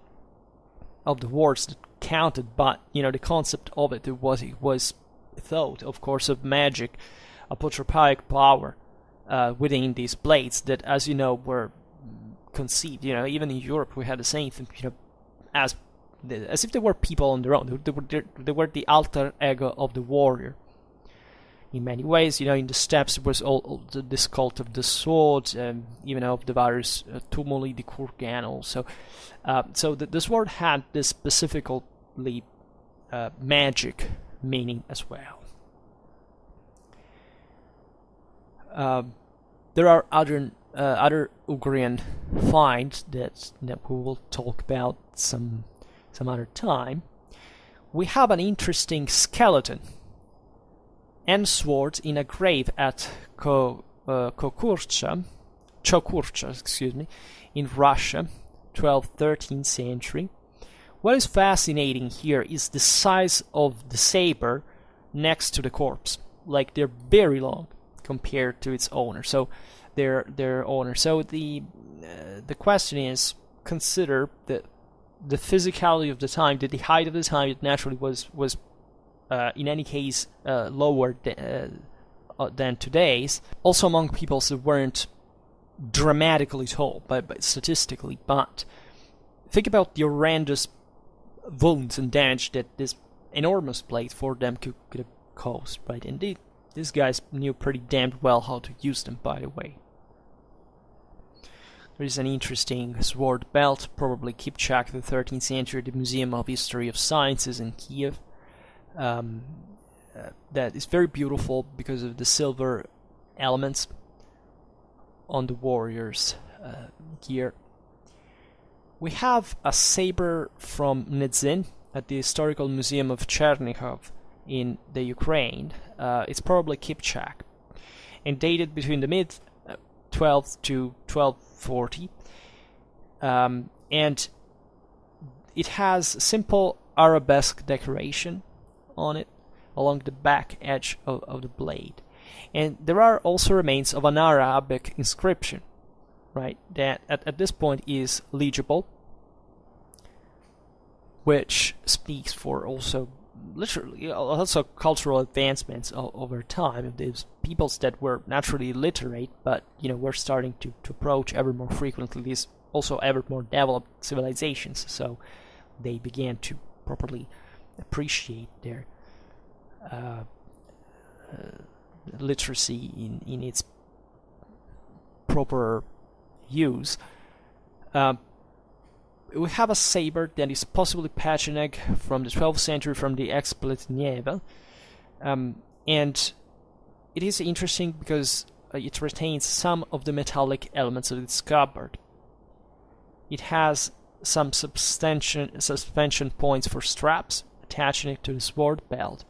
of the words that counted, but the concept of it was thought, of course, of magic, apotropaic power within these blades that, as you know, were conceived. Even in Europe, we had the same thing. As if they were people on their own. They were the alter ego of the warrior. In many ways, in the steppes was all this cult of the sword, even of the various tumuli, the kurgan also. So the sword had this specifically magic meaning as well. There are other Hungarian finds that we will talk about some other time. We have an interesting skeleton and sword in a grave at Chokurcha, in Russia, 12th-13th century. What is fascinating here is the size of the saber next to the corpse. Like, they're very long compared to its owner. So their owner. So the question is, consider the physicality of the time, the height of the time. It naturally was in any case lower than today's. Also among peoples that weren't dramatically tall, but statistically. But think about the horrendous wounds and damage that this enormous blade for them could have caused, right? And these guys knew pretty damned well how to use them, by the way. There is an interesting sword belt, probably Kipchak, the 13th century, the Museum of History of Sciences in Kiev. That is very beautiful because of the silver elements on the warrior's gear. We have a saber from Nizhyn at the Historical Museum of Chernihiv in the Ukraine. It's probably Kipchak and dated between the mid-12th to 1240. And it has simple arabesque decoration on it along the back edge of the blade. And there are also remains of an Arabic inscription, right, that at this point is legible, which speaks for also literally also cultural advancements over time. There's peoples that were naturally literate, but were starting to approach ever more frequently these also ever more developed civilizations. So they began to properly appreciate their literacy in its proper use. We have a saber that is possibly Pachinek from the 12th century from the XII-XIII, and it is interesting because it retains some of the metallic elements of its scabbard. It has some suspension points for straps, attaching it to the sword belt,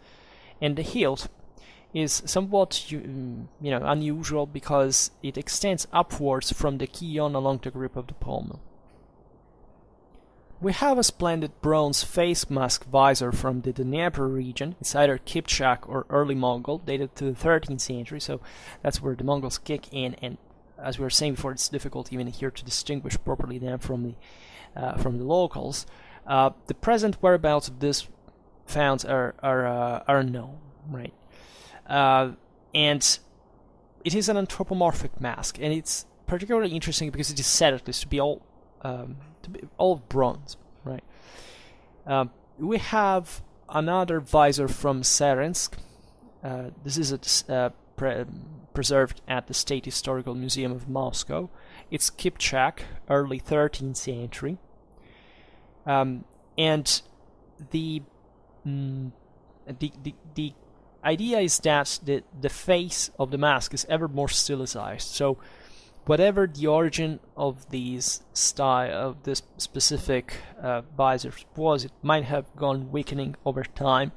and the hilt is somewhat unusual because it extends upwards from the quillon along the grip of the pommel. We have a splendid bronze face mask visor from the Dnieper region. It's either Kipchak or early Mongol, dated to the 13th century, so that's where the Mongols kick in, and as we were saying before, it's difficult even here to distinguish properly them from the locals. The present whereabouts of this founds are unknown, right? And it is an anthropomorphic mask, and it's particularly interesting because it is said at least to be all bronze, right? We have another visor from Sarensk. This is preserved at the State Historical Museum of Moscow. It's Kipchak, early 13th century. And the idea is that the face of the mask is ever more stilized. So whatever the origin of this specific visors was, it might have gone weakening over time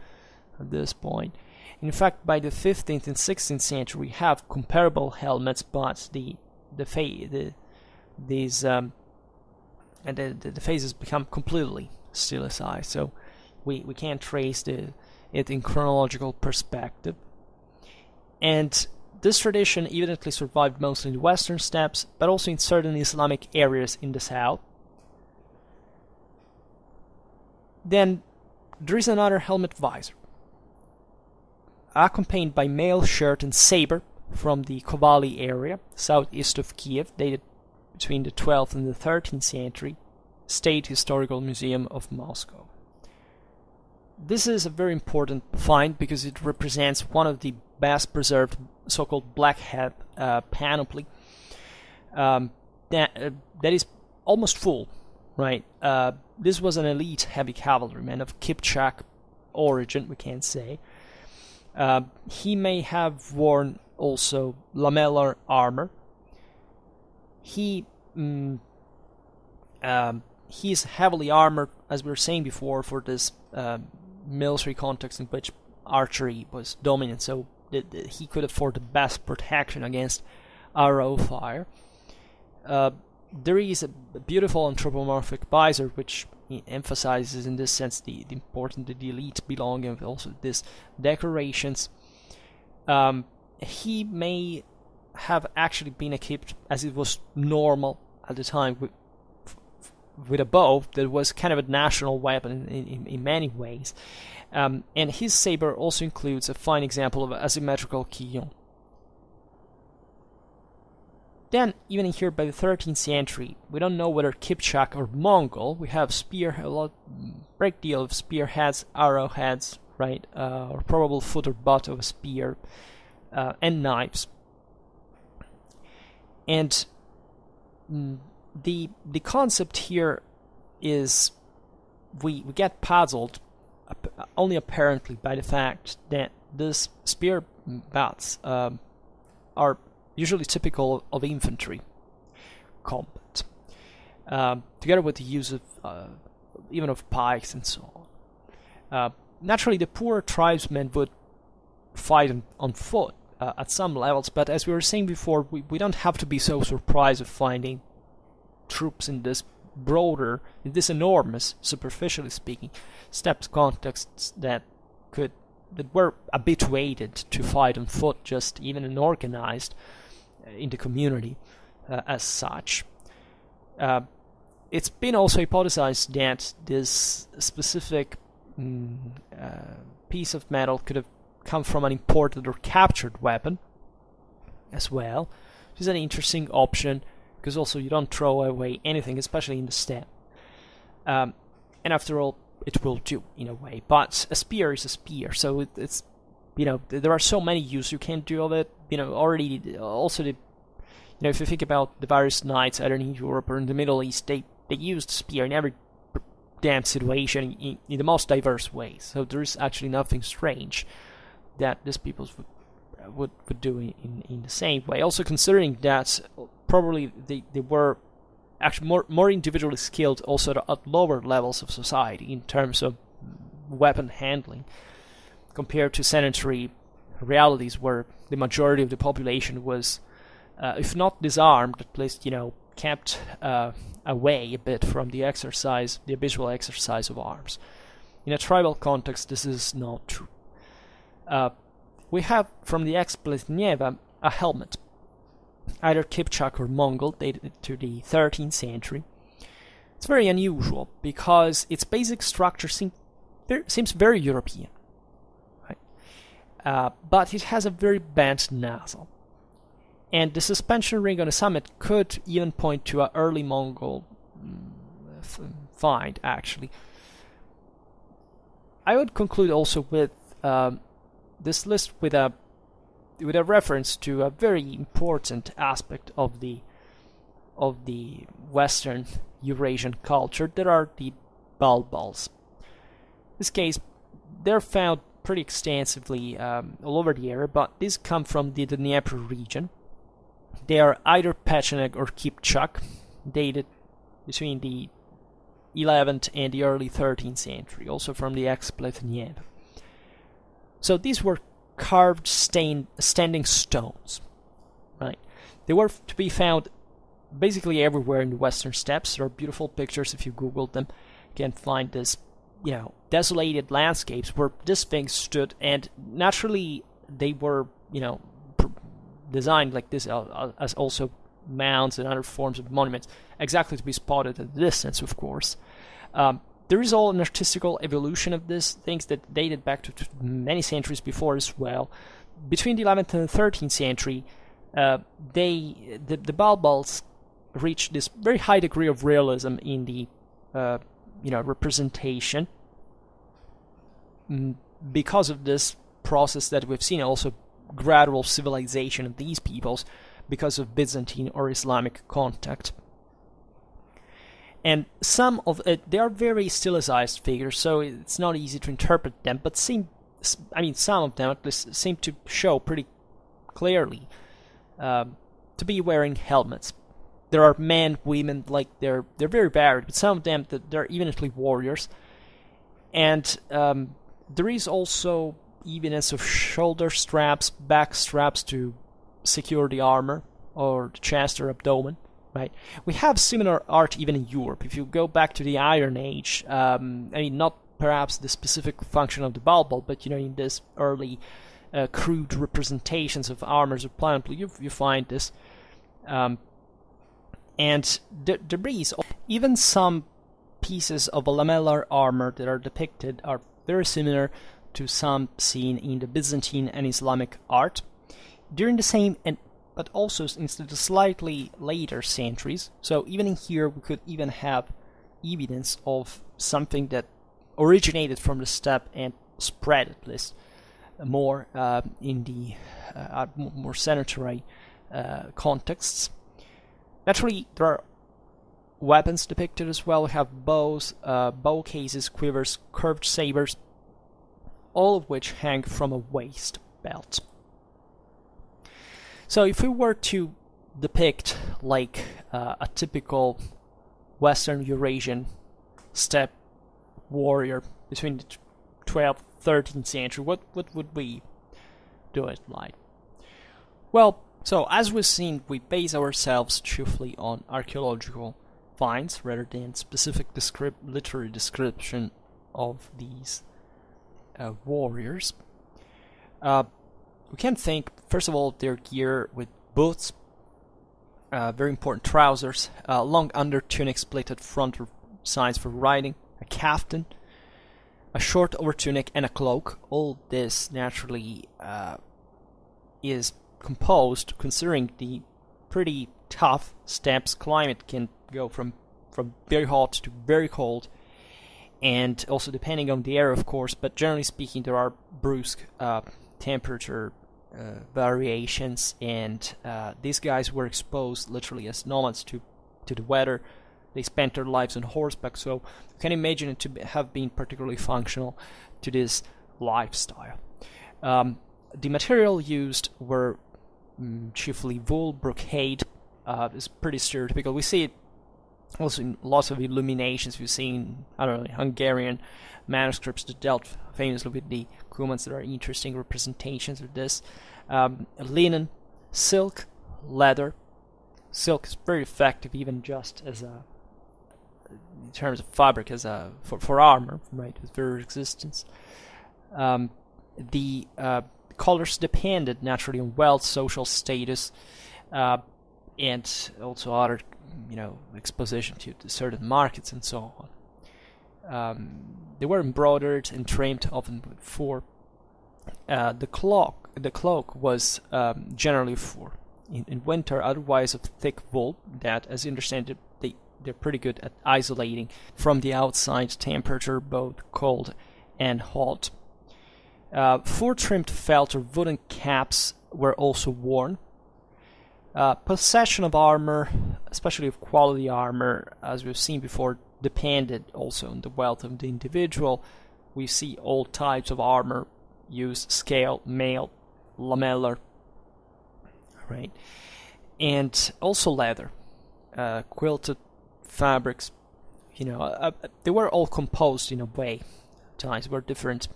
at this point. In fact, by the 15th and 16th century, we have comparable helmets, but the faces become completely stilized. So we can't trace it in chronological perspective. And This tradition evidently survived mostly in the western steppes, but also in certain Islamic areas in the south. Then there is another helmet visor, accompanied by mail shirt and saber from the Kovali area, southeast of Kiev, dated between the 12th and the 13th century, State Historical Museum of Moscow. This is a very important find because it represents one of the best preserved so-called black hat panoply that is almost full, right? This was an elite heavy cavalryman of Kipchak origin, we can say. He may have worn also lamellar armor. He is heavily armored, as we were saying before, for this military context in which archery was dominant, so he could afford the best protection against arrow fire. There is a beautiful anthropomorphic visor which emphasizes in this sense the importance of the elite belonging, and also these decorations. He may have actually been equipped, as it was normal at the time, with a bow that was kind of a national weapon in many ways. And his saber also includes a fine example of asymmetrical quillon. Then, even here by the 13th century, we don't know whether Kipchak or Mongol. We have great deal of spearheads, arrowheads, right, or probable foot or butt of a spear, and knives. And the concept here is we get puzzled only apparently by the fact that these spear butts are usually typical of infantry combat, together with the use of even of pikes and so on. Naturally, the poor tribesmen would fight on foot at some levels, but as we were saying before, we don't have to be so surprised of finding troops in this broader, in this enormous, superficially speaking, steppe contexts that were habituated to fight on foot, just even unorganized in the community as such. It's been also hypothesized that this specific piece of metal could have come from an imported or captured weapon as well, which is an interesting option, because also you don't throw away anything, especially in the steppe. And after all, it will do in a way. But a spear is a spear, so it's there are so many uses you can do of it. Already also if you think about the various knights either in Europe or in the Middle East, they used spear in every damn situation in the most diverse ways. So there is actually nothing strange that these peoples would do in the same way. Also considering that probably they were actually more individually skilled also at lower levels of society in terms of weapon handling, compared to sedentary realities where the majority of the population was, if not disarmed, at least kept away a bit from the habitual exercise of arms. In a tribal context, this is not true. We have from the XII-XIII a helmet, either Kipchak or Mongol, dated to the 13th century. It's very unusual because its basic structure seems very European, right? But it has a very bent nozzle, and the suspension ring on the summit could even point to an early Mongol find, actually. I would conclude also with this list with a reference to a very important aspect of the Western Eurasian culture. There are the bulbuls. In this case, they're found pretty extensively all over the area, but these come from the Dnieper region. They are either Pecheneg or Kipchak, dated between the 11th and the early 13th century, also from the XII-XIII. So these were carved standing stones, right? They were to be found basically everywhere in the western steppes. There are beautiful pictures if you Google them. You can find this, desolated landscapes where this thing stood, and naturally they were, designed like this as also mounds and other forms of monuments, exactly to be spotted at a distance, of course. There is all an artistical evolution of these things that dated back to many centuries before as well. Between the 11th and the 13th century, the Balbals reached this very high degree of realism in the representation. Because of this process that we've seen, also gradual civilization of these peoples because of Byzantine or Islamic contact. And some of it, they are very stylized figures, so it's not easy to interpret them, but some of them at least seem to show pretty clearly to be wearing helmets. There are men, women, like they're very varied, but some of them, they're evidently warriors. And there is also evidence of shoulder straps, back straps to secure the armor, or the chest or abdomen. Right. We have similar art even in Europe. If you go back to the Iron Age, not perhaps the specific function of the Balbal, but in this early crude representations of armors of planet, you find this. And there is even some pieces of a lamellar armor that are depicted are very similar to some seen in the Byzantine and Islamic art during the same but also into the slightly later centuries. So even in here, we could even have evidence of something that originated from the steppe and spread at least more in the more sanitary contexts. Naturally, there are weapons depicted as well. We have bows, bow cases, quivers, curved sabers, all of which hang from a waist belt. So if we were to depict like a typical Western Eurasian steppe warrior between the 12th, 13th century, what would we do it like? Well, so as we've seen, we base ourselves chiefly on archaeological finds rather than specific literary description of these warriors. We can think, first of all, their gear with boots, very important trousers, long under tunic split at front sides for riding, a kaftan, a short over tunic, and a cloak. All this naturally is composed considering the pretty tough steppes climate can go from very hot to very cold, and also depending on the area, of course, but generally speaking, there are brusque temperature variations, and these guys were exposed literally as nomads to the weather. They spent their lives on horseback, so you can imagine it to have been particularly functional to this lifestyle. The material used were chiefly wool, brocade. It's pretty stereotypical. We see it also in lots of illuminations. We've seen, Hungarian manuscripts that dealt famously with the Cumans that are interesting representations of this. Linen, silk, leather. Silk is very effective, even just as in terms of fabric, as for armor, right? With very resistance. The colors depended naturally on wealth, social status, and also other, exposition to certain markets and so on. They were embroidered and trimmed, often with fur. The cloak was generally fur. In winter, otherwise of thick wool that, as you understand it, they're pretty good at isolating from the outside temperature, both cold and hot. Fur-trimmed felt or wooden caps were also worn. Possession of armor, especially of quality armor, as we've seen before, depended also on the wealth of the individual. We see all types of armor use scale, mail, lamellar, right? And also leather, quilted fabrics, they were all composed in a way. Times were different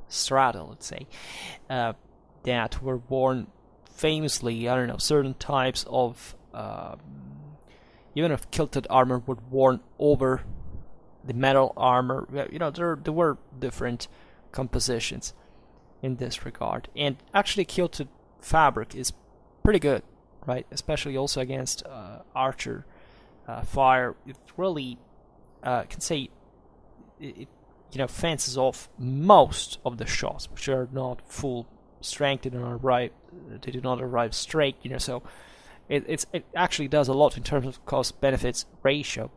strata, let's say, that were worn famously. Certain types of even if kilted armor were worn over the metal armor. There were different compositions in this regard, and actually kilted fabric is pretty good, right? Especially also against archer fire. It really can say it fences off most of the shots, which are not full strength. They do not arrive straight, so it actually does a lot in terms of cost benefits ratio.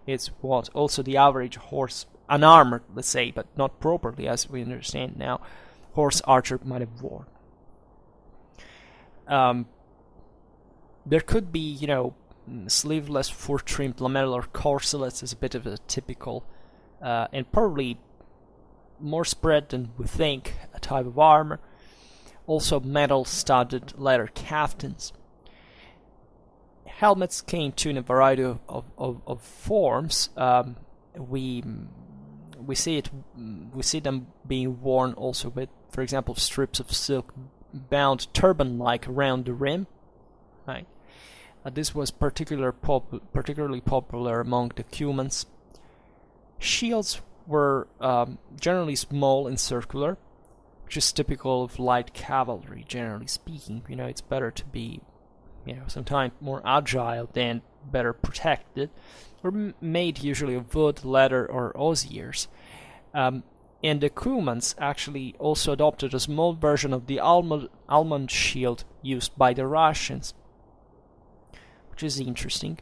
It's what also the average horse, unarmored, let's say, but not properly, as we understand now, horse archer might have worn. There could be, sleeveless four-trimmed lamellar corselets as a bit of a typical, and probably more spread than we think, a type of armor. Also metal-studded leather caftans. Helmets came to in a variety of forms. We see them being worn also with, for example, strips of silk bound turban-like around the rim. Right. This was particularly popular among the Cumans. Shields were generally small and circular, which is typical of light cavalry, generally speaking. It's better to be, sometimes more agile than better protected. Were made usually of wood, leather, or osiers. And the Cumans actually also adopted a small version of the almond shield used by the Russians, which is interesting.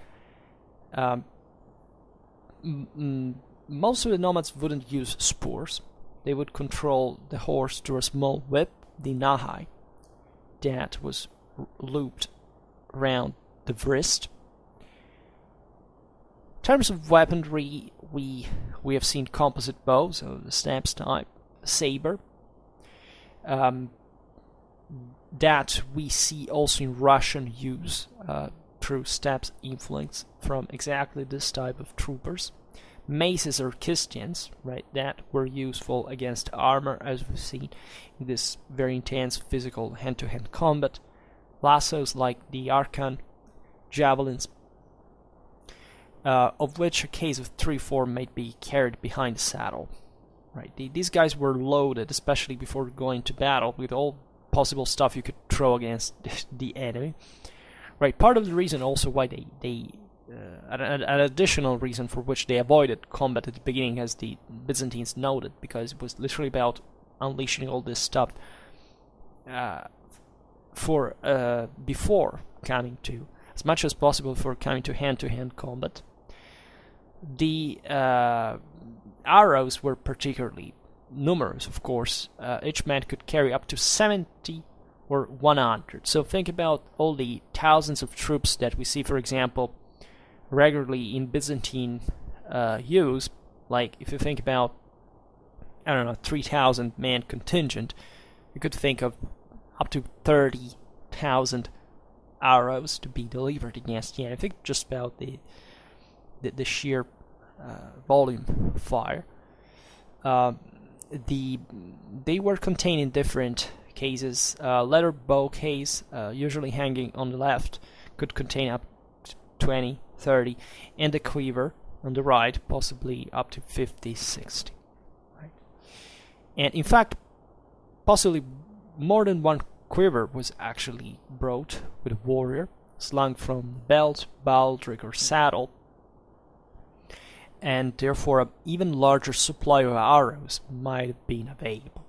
Most of the nomads wouldn't use spurs. They would control the horse through a small whip, the nahai, that was looped around the wrist. In terms of weaponry, we have seen composite bows, so the Steppe type, saber, that we see also in Russian use through Steppe's influence from exactly this type of troopers. Maces or kistians, right, that were useful against armor, as we've seen in this very intense physical hand-to-hand combat. Lassos like the arcan, javelins, of which a case of 3-4 might be carried behind the saddle. Right, these guys were loaded, especially before going to battle, with all possible stuff you could throw against the enemy. Right, part of the reason also why an additional reason for which they avoided combat at the beginning, as the Byzantines noted, because it was literally about unleashing all this stuff before coming to, as much as possible, for coming to hand-to-hand combat. The arrows were particularly numerous, of course. Each man could carry up to 70 or 100. So think about all the thousands of troops that we see, for example, regularly in Byzantine use. Like, if you think about, 3,000 man contingent, you could think of up to 30,000 arrows to be delivered against the enemy. I think just about the sheer volume of fire. They were contained in different cases. Leather bow case, usually hanging on the left, could contain up to 20, 30, and the quiver on the right, possibly up to 50, 60. Right? And in fact, possibly more than one quiver was actually brought with a warrior, slung from belt, baldric, or saddle, and therefore an even larger supply of arrows might have been available.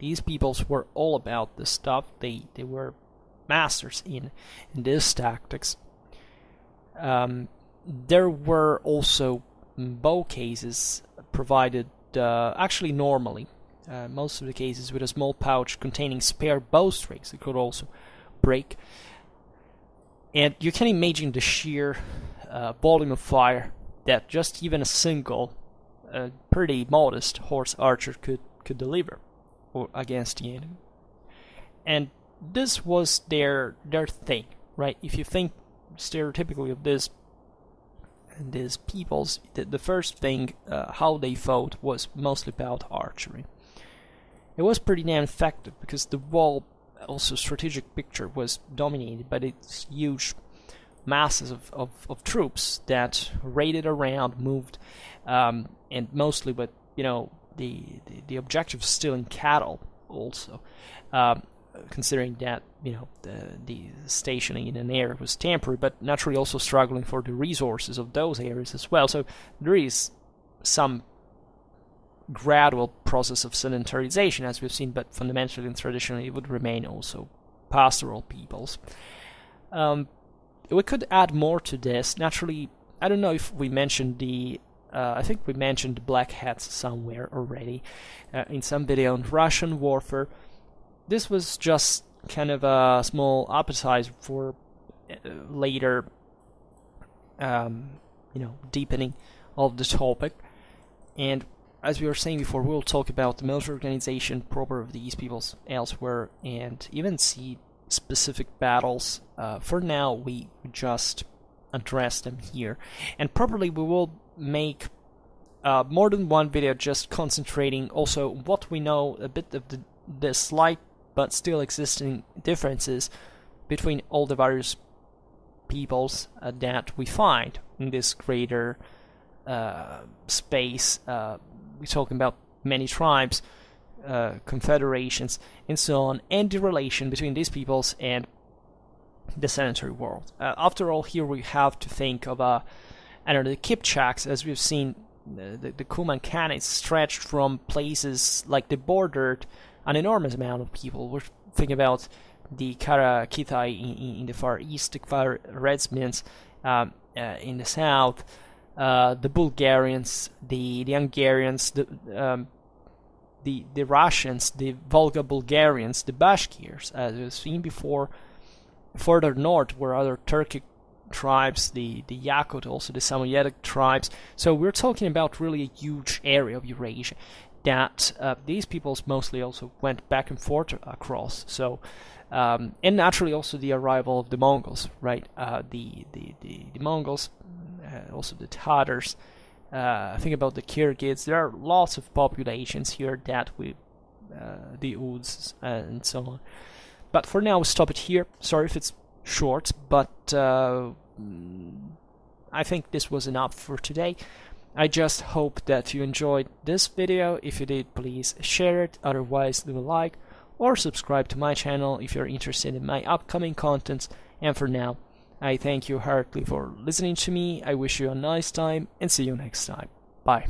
These peoples were all about this stuff. They were masters in these tactics. There were also bow cases provided, actually normally, most of the cases with a small pouch containing spare bowstrings. It could also break. And you can imagine the sheer volume of fire that just even a single, pretty modest horse archer could deliver against the enemy. And this was their thing, right? If you think stereotypically of these peoples, the first thing how they fought was mostly about archery. It was pretty damn effective because the whole also strategic picture was dominated by these huge masses of troops that raided around, moved, and mostly with the objective stealing cattle also. considering that, you know, the stationing in an area was temporary, but naturally also struggling for the resources of those areas as well. So there is some gradual process of sedentarization, as we've seen, but fundamentally and traditionally it would remain also pastoral peoples. We could add more to this. Naturally, I don't know if we mentioned the I think we mentioned the Black Hats somewhere already in some video on Russian warfare. This was just kind of a small appetizer for later, deepening of the topic. And as we were saying before, we'll talk about the military organization proper of these peoples elsewhere, and even see specific battles. For now, we just address them here, and probably we will make more than one video just concentrating also what we know, a bit of the slight but still existing differences between all the various peoples that we find in this greater space. We're talking about many tribes, confederations, and so on, and the relation between these peoples and the sedentary world. After all, here we have to think of the Kipchaks, as we've seen. The Kuman Khanate stretched from places like they bordered an enormous amount of people. We're thinking about the Kara-Kitai in the far east, the Khwarezmians in the south, the Bulgarians, the Hungarians, the Russians, the Volga Bulgarians, the Bashkirs, as we've seen before. Further north were other Turkic tribes, the Yakut, also the Samoyedic tribes. So we're talking about really a huge area of Eurasia that these peoples mostly also went back and forth across. So and naturally also the arrival of the Mongols, right? The Mongols, also the Tatars. Think about the Kyrgyz. There are lots of populations here that we, the Uds and so on. But for now, we'll stop it here. Sorry if it's short, but I think this was enough for today. I just hope that you enjoyed this video. If you did, please share it. Otherwise, leave a like or subscribe to my channel if you're interested in my upcoming contents. And for now, I thank you heartily for listening to me. I wish you a nice time and see you next time. Bye.